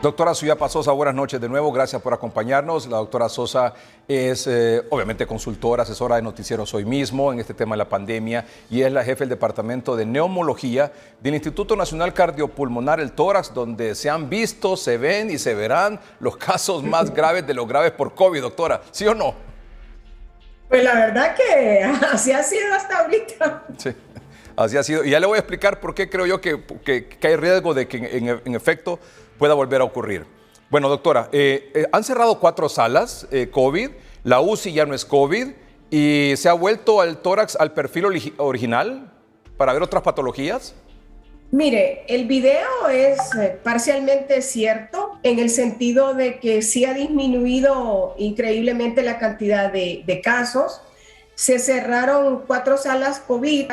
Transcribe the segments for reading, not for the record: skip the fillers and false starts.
Doctora Suyapa Sosa, buenas noches de nuevo, gracias por acompañarnos. La doctora Sosa es obviamente consultora, asesora de noticieros hoy mismo en este tema de la pandemia y es la jefe del Departamento de Neumología del Instituto Nacional Cardiopulmonar, el tórax, donde se han visto, se ven y se verán los casos más graves de los graves por COVID, doctora, ¿sí o no? Pues la verdad que así ha sido hasta ahorita. Sí. Así ha sido. Y ya le voy a explicar por qué creo yo que hay riesgo de que en efecto pueda volver a ocurrir. Bueno, doctora, han cerrado 4 salas COVID, la UCI ya no es COVID y se ha vuelto al tórax al perfil original para ver otras patologías. Mire, el video es parcialmente cierto en el sentido de que sí ha disminuido increíblemente la cantidad de casos. Se cerraron 4 salas COVID,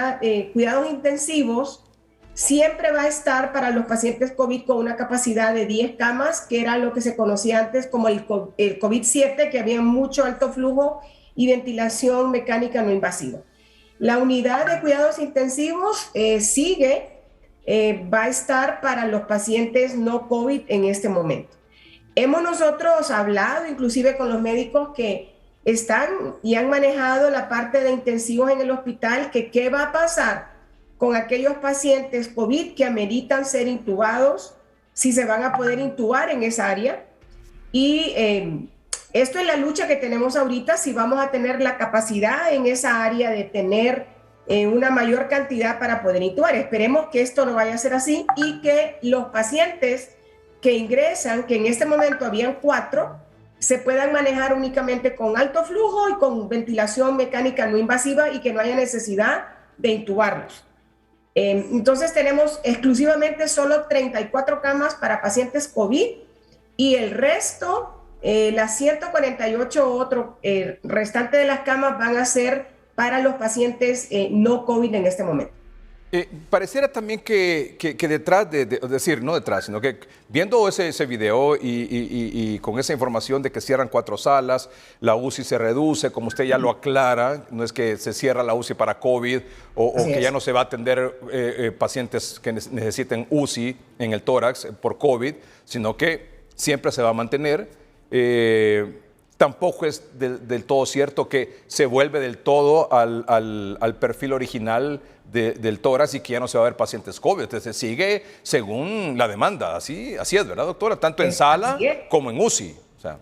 cuidados intensivos. Siempre va a estar para los pacientes COVID con una capacidad de 10 camas, que era lo que se conocía antes como el COVID-7, que había mucho alto flujo y ventilación mecánica no invasiva. La unidad de cuidados intensivos va a estar para los pacientes no COVID en este momento. Hemos nosotros hablado inclusive con los médicos que están y han manejado la parte de intensivos en el hospital, que qué va a pasar con aquellos pacientes COVID que ameritan ser intubados, si se van a poder intubar en esa área. Y esto es la lucha que tenemos ahorita, si vamos a tener la capacidad en esa área de tener una mayor cantidad para poder intubar. Esperemos que esto no vaya a ser así y que los pacientes que ingresan, que en este momento habían 4, se puedan manejar únicamente con alto flujo y con ventilación mecánica no invasiva y que no haya necesidad de intubarlos. Entonces tenemos exclusivamente solo 34 camas para pacientes COVID y el resto, las 148 restante de las camas van a ser para los pacientes no COVID en este momento. Pareciera también que detrás, es decir, no detrás, sino que viendo ese video y con esa información de que cierran 4 salas, la UCI se reduce, como usted ya lo aclara, no es que se cierra la UCI para COVID o que ya no se va a atender pacientes que necesiten UCI en el tórax por COVID, sino que siempre se va a mantener. Tampoco es del todo cierto que se vuelve del todo al perfil original del tórax y que ya no se va a ver pacientes COVID. Entonces sigue según la demanda. Así es, ¿verdad, doctora? Tanto en sala como en UCI. O sea,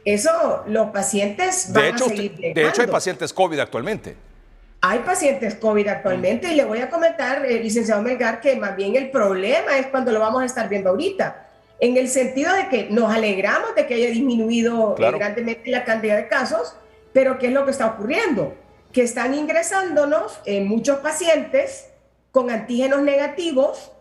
eso, los pacientes van a seguir llegando. De hecho, hay pacientes COVID actualmente. Hay pacientes COVID actualmente y le voy a comentar, licenciado Melgar, que más bien el problema es cuando lo vamos a estar viendo ahorita. En el sentido de que nos alegramos de que haya disminuido grandemente la cantidad de casos, pero ¿qué es lo que está ocurriendo? Que están ingresándonos muchos pacientes con antígenos negativos,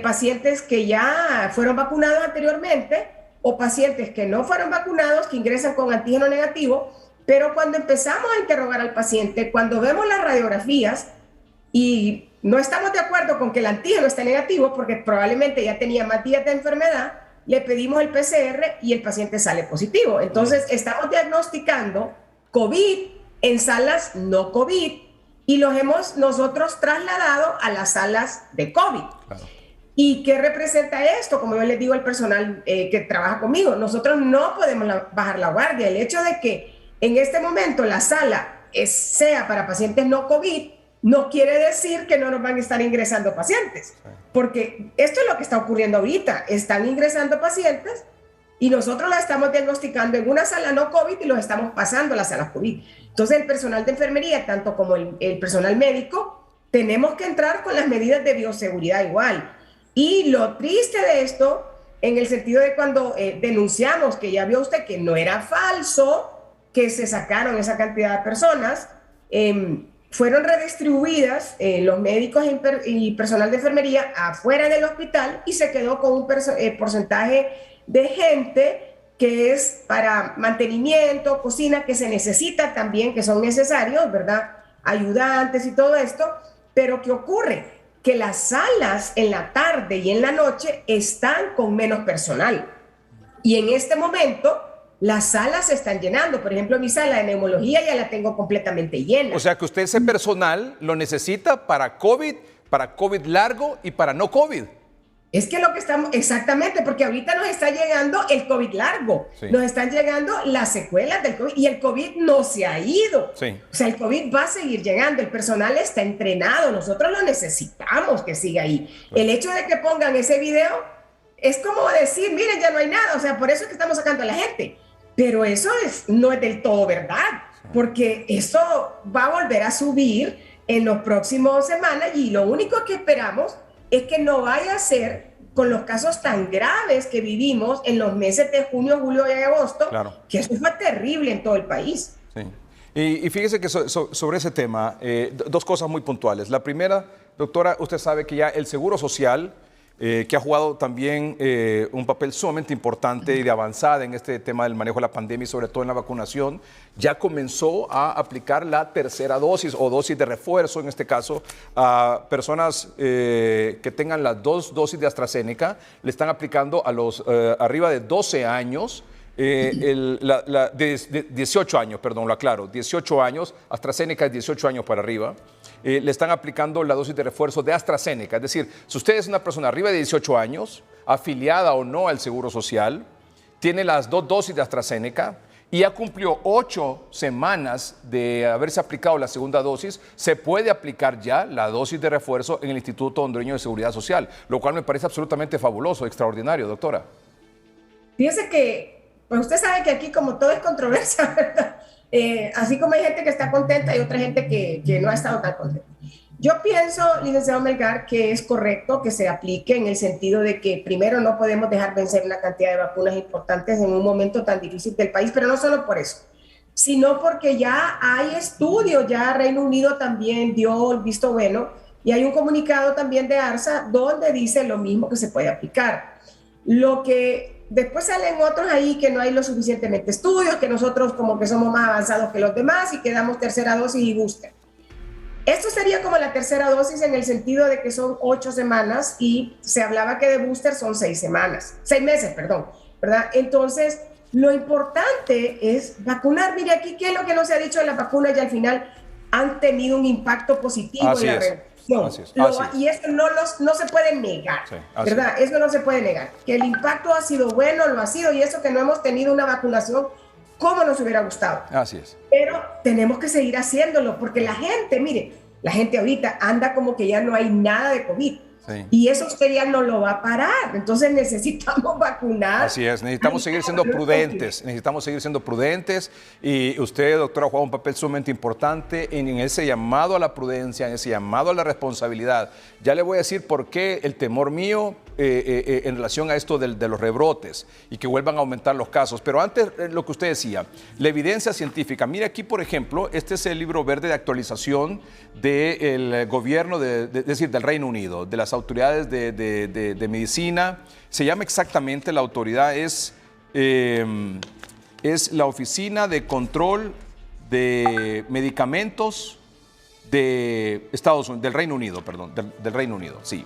pacientes que ya fueron vacunados anteriormente o pacientes que no fueron vacunados que ingresan con antígeno negativo, pero cuando empezamos a interrogar al paciente, cuando vemos las radiografías y no estamos de acuerdo con que el antígeno esté negativo porque probablemente ya tenía más días de enfermedad, le pedimos el PCR y el paciente sale positivo. Entonces, estamos diagnosticando COVID en salas no COVID y los hemos nosotros trasladado a las salas de COVID. Claro. ¿Y qué representa esto? Como yo les digo al personal que trabaja conmigo, nosotros no podemos bajar la guardia. El hecho de que en este momento la sala sea para pacientes no COVID no quiere decir que no nos van a estar ingresando pacientes, porque esto es lo que está ocurriendo ahorita. Están ingresando pacientes y nosotros la estamos diagnosticando en una sala no COVID y los estamos pasando a las salas COVID. Entonces el personal de enfermería, tanto como el personal médico, tenemos que entrar con las medidas de bioseguridad igual. Y lo triste de esto, en el sentido de cuando denunciamos, que ya vio usted que no era falso, que se sacaron esa cantidad de personas, fueron redistribuidas los médicos y personal de enfermería afuera del hospital y se quedó con un porcentaje de gente que es para mantenimiento, cocina, que se necesita también, que son necesarios, ¿verdad? Ayudantes y todo esto, pero ¿qué ocurre? Que las salas en la tarde y en la noche están con menos personal. Y en este momento las salas se están llenando. Por ejemplo, mi sala de neumología ya la tengo completamente llena. O sea que usted ese personal lo necesita para COVID largo y para no COVID. Es que lo que estamos, exactamente, porque ahorita nos está llegando el COVID largo, sí. Nos están llegando las secuelas del COVID y el COVID no se ha ido. Sí. O sea, el COVID va a seguir llegando, el personal está entrenado, nosotros lo necesitamos que siga ahí. Sí. El hecho de que pongan ese video es como decir, miren, ya no hay nada, o sea, por eso es que estamos sacando a la gente. Pero eso no es del todo verdad, porque eso va a volver a subir en los próximos semanas y lo único que esperamos es que no vaya a ser con los casos tan graves que vivimos en los meses de junio, julio y agosto, claro. Que eso fue terrible en todo el país. Sí. Y fíjese que sobre ese tema, dos cosas muy puntuales. La primera, doctora, usted sabe que ya el Seguro Social, que ha jugado también un papel sumamente importante y de avanzada en este tema del manejo de la pandemia y sobre todo en la vacunación, ya comenzó a aplicar la tercera dosis o dosis de refuerzo, en este caso, a personas que tengan las 2 dosis de AstraZeneca, le están aplicando a los arriba de 12 años, de 18 años, perdón, lo aclaro, 18 años, AstraZeneca es 18 años para arriba, le están aplicando la dosis de refuerzo de AstraZeneca. Es decir, si usted es una persona arriba de 18 años, afiliada o no al Seguro Social, tiene las 2 dosis de AstraZeneca y ya cumplió 8 semanas de haberse aplicado la segunda dosis, se puede aplicar ya la dosis de refuerzo en el Instituto Hondureño de Seguridad Social, lo cual me parece absolutamente fabuloso, extraordinario, doctora. Fíjese que, pues usted sabe que aquí como todo es controversia, ¿verdad? Así como hay gente que está contenta, hay otra gente que no ha estado tan contenta. Yo pienso, licenciado Melgar, que es correcto que se aplique en el sentido de que primero no podemos dejar vencer una cantidad de vacunas importantes en un momento tan difícil del país, pero no solo por eso, sino porque ya hay estudios, ya Reino Unido también dio el visto bueno y hay un comunicado también de ARSA donde dice lo mismo que se puede aplicar. Lo que después salen otros ahí que no hay lo suficientemente estudios, que nosotros como que somos más avanzados que los demás y que damos tercera dosis y booster. Esto sería como la tercera dosis en el sentido de que son 8 semanas y se hablaba que de booster son 6 meses, perdón, ¿verdad? Entonces, lo importante es vacunar. Mire, aquí, ¿qué es lo que no se ha dicho de las vacunas? Y al final han tenido un impacto positivo en la red. Y eso no se puede negar, sí, ¿verdad? Eso no se puede negar. Que el impacto ha sido bueno, lo ha sido, y eso que no hemos tenido una vacunación como nos hubiera gustado. Así es. Pero tenemos que seguir haciéndolo, porque la gente, mire, la gente ahorita anda como que ya no hay nada de COVID. Sí. Y eso usted ya no lo va a parar, entonces necesitamos vacunar. Así es, necesitamos seguir siendo prudentes, y usted, doctora, ha jugado un papel sumamente importante en ese llamado a la prudencia, en ese llamado a la responsabilidad. Ya le voy a decir por qué el temor mío en relación a esto de los rebrotes y que vuelvan a aumentar los casos. Pero antes, lo que usted decía, la evidencia científica. Mire aquí, por ejemplo, este es el libro verde de actualización del gobierno, es decir, del Reino Unido, de las autoridades de medicina. Se llama exactamente, la autoridad es la Oficina de Control de Medicamentos de Estados Unidos, del Reino Unido, perdón, del Reino Unido, sí.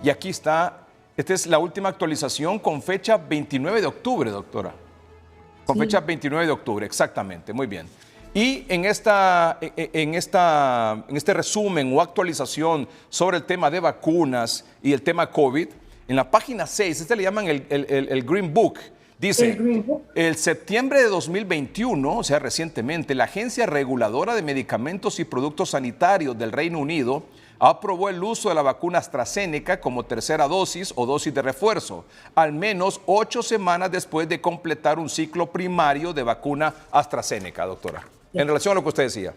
Y aquí está, esta es la última actualización con fecha 29 de octubre, doctora. Con fecha 29 de octubre, exactamente, muy bien. Y en este resumen o actualización sobre el tema de vacunas y el tema COVID, en la página 6, este le llaman el Green Book, dice, el septiembre de 2021, o sea, recientemente, la Agencia Reguladora de Medicamentos y Productos Sanitarios del Reino Unido aprobó el uso de la vacuna AstraZeneca como tercera dosis o dosis de refuerzo, al menos 8 semanas después de completar un ciclo primario de vacuna AstraZeneca, doctora. En relación a lo que usted decía.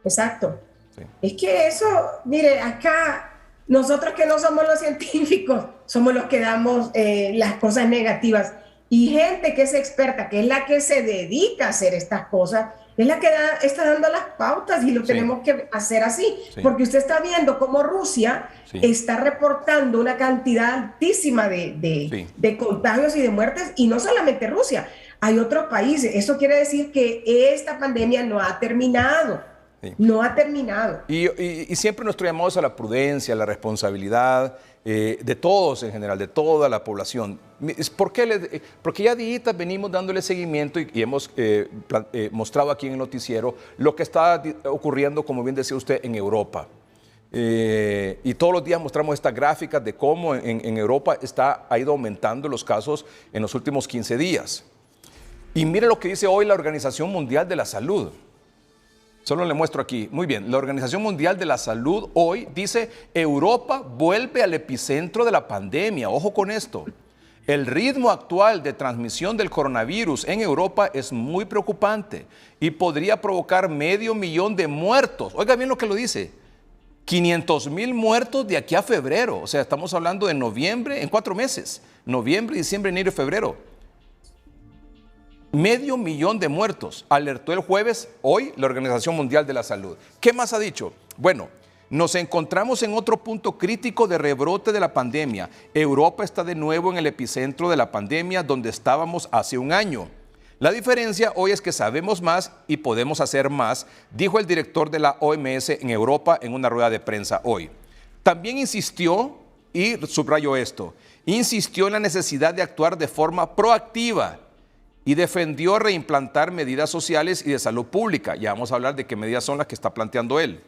Exacto. Sí. Es que eso, mire, acá nosotros que no somos los científicos, somos los que damos las cosas negativas. Y gente que es experta, que es la que se dedica a hacer estas cosas, es la que está dando las pautas y lo tenemos que hacer así. Sí. Porque usted está viendo cómo Rusia está reportando una cantidad altísima de contagios y de muertes, y no solamente Rusia, hay otros países. Eso quiere decir que esta pandemia no ha terminado. Sí. No ha terminado. Y siempre nuestro llamado es a la prudencia, a la responsabilidad de todos en general, de toda la población. Porque ya días venimos dándole seguimiento y hemos mostrado aquí en el noticiero lo que está ocurriendo, como bien decía usted, en Europa. Y todos los días mostramos estas gráficas de cómo en Europa ha ido aumentando los casos en los últimos 15 días. Y mire lo que dice hoy la Organización Mundial de la Salud. Solo le muestro aquí. Muy bien, la Organización Mundial de la Salud hoy dice: Europa vuelve al epicentro de la pandemia. Ojo con esto. El ritmo actual de transmisión del coronavirus en Europa es muy preocupante y podría provocar 500,000 de muertos. Oiga bien lo que lo dice. 500,000 muertos de aquí a febrero. O sea, estamos hablando de noviembre, en 4 meses. Noviembre, diciembre, enero y febrero. 500,000 de muertos, alertó el jueves hoy la Organización Mundial de la Salud. ¿Qué más ha dicho? Bueno, nos encontramos en otro punto crítico de rebrote de la pandemia. Europa está de nuevo en el epicentro de la pandemia donde estábamos hace un año. La diferencia hoy es que sabemos más y podemos hacer más, dijo el director de la OMS en Europa en una rueda de prensa hoy. También insistió, y subrayó esto, insistió en la necesidad de actuar de forma proactiva y defendió reimplantar medidas sociales y de salud pública. Ya vamos a hablar de qué medidas son las que está planteando él.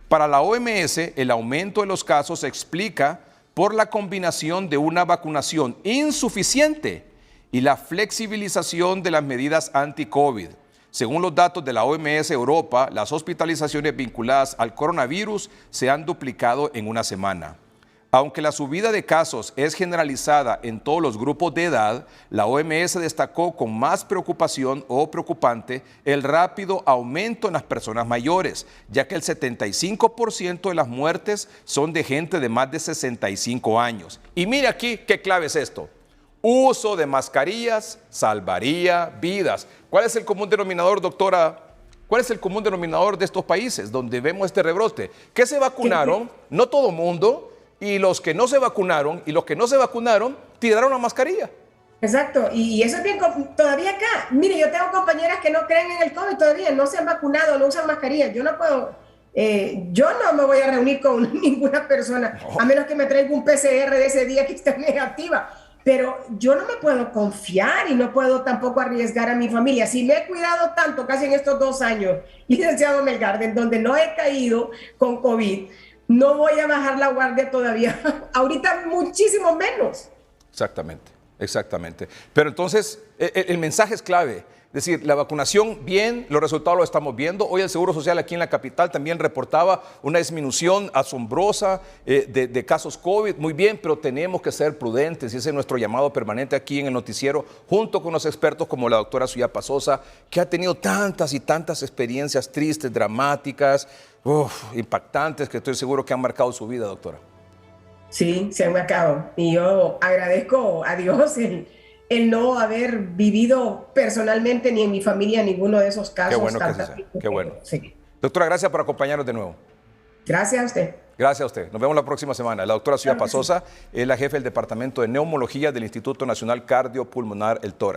Para la OMS, el aumento de los casos se explica por la combinación de una vacunación insuficiente y la flexibilización de las medidas anti-COVID. Según los datos de la OMS Europa, las hospitalizaciones vinculadas al coronavirus se han duplicado en una semana. Aunque la subida de casos es generalizada en todos los grupos de edad, la OMS destacó con más preocupación o preocupante el rápido aumento en las personas mayores, ya que el 75% de las muertes son de gente de más de 65 años. Y mire aquí qué clave es esto. Uso de mascarillas salvaría vidas. ¿Cuál es el común denominador, doctora? ¿Cuál es el común denominador de estos países donde vemos este rebrote? Que se vacunaron, no todo mundo, y los que no se vacunaron tiraron la mascarilla. Exacto, y eso es bien, todavía acá, mire, yo tengo compañeras que no creen en el COVID todavía, no se han vacunado, no usan mascarilla, yo no puedo, yo no me voy a reunir con ninguna persona, a menos que me traiga un PCR de ese día que esté negativa, pero yo no me puedo confiar y no puedo tampoco arriesgar a mi familia. Si me he cuidado tanto casi en estos 2 años, licenciado Melgar, en donde no he caído con COVID, no voy a bajar la guardia todavía. Ahorita muchísimo menos. Exactamente, exactamente. Pero entonces el mensaje es clave. Es decir, la vacunación, bien, los resultados los estamos viendo. Hoy el Seguro Social aquí en la capital también reportaba una disminución asombrosa de casos COVID. Muy bien, pero tenemos que ser prudentes y ese es nuestro llamado permanente aquí en el noticiero, junto con los expertos como la doctora Suyapa Sosa, que ha tenido tantas y tantas experiencias tristes, dramáticas, impactantes, que estoy seguro que han marcado su vida, doctora. Sí, se han marcado. Y yo agradezco a Dios el no haber vivido personalmente ni en mi familia ninguno de esos casos. Qué bueno que así sea. Qué bueno. Sí. Doctora, gracias por acompañarnos de nuevo. Gracias a usted. Gracias a usted. Nos vemos la próxima semana. La doctora Suyapa Sosa es la jefe del Departamento de Neumología del Instituto Nacional Cardiopulmonar El Tórax.